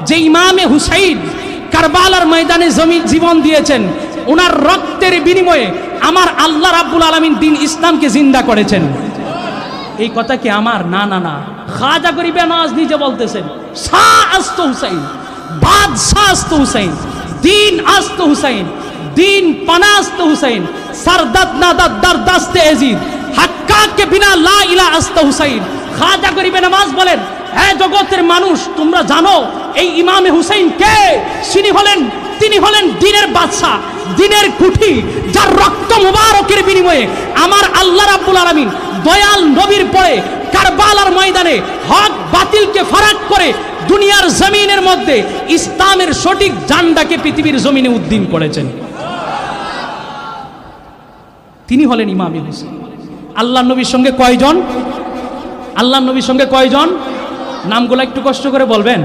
যে ইমামে হুসাইন কারবালার ময়দানে জীবন দিয়েছেন, ওনার রক্তের বিনিময়ে আমার আল্লাহ রাব্বুল আলামিন দিন ইসলামকে জিন্দা করেছেন। এই কথা কি আমার? না না না, খাজা গরিবে নওয়াজ নিজে বলতেছেন, শাহ আস্ত হুসাইন, বাদশাহ আস্ত হুসাইন, দিন আস্ত হুসাইন, দিন পানাস্ত হুসাইন, সরদত নাদত দরদস্তে এজিদ, হাক্কা কে বিনা লা ইলাহা আস্ত হুসাইন। খাজা গরিবে নওয়াজ বলেন, হে জগতের মানুষ, তোমরা জানো এই ইমামে হুসাইন কে? তিনি হলেন দিনের বাদশাহ, দিনের কুঠি, যার রক্ত মুবারকের বিনিময়ে আমার আল্লাহ রাব্বুল আলামিন দয়াল নবীর পরে কারবালার ময়দানে হক বাতিলকে ফারাক করে দুনিয়ার জমিনের মধ্যে ইসলামের সঠিক ঝান্ডাকে পৃথিবীর জমিনে উদ্দিন করেছেন। তিনি হলেন ইমামে হুসাইন। আল্লাহর নবীর সঙ্গে কয়জন? আল্লাহর নবীর সঙ্গে কয়জন? নামগুলো একটু কষ্ট করে বলবেন।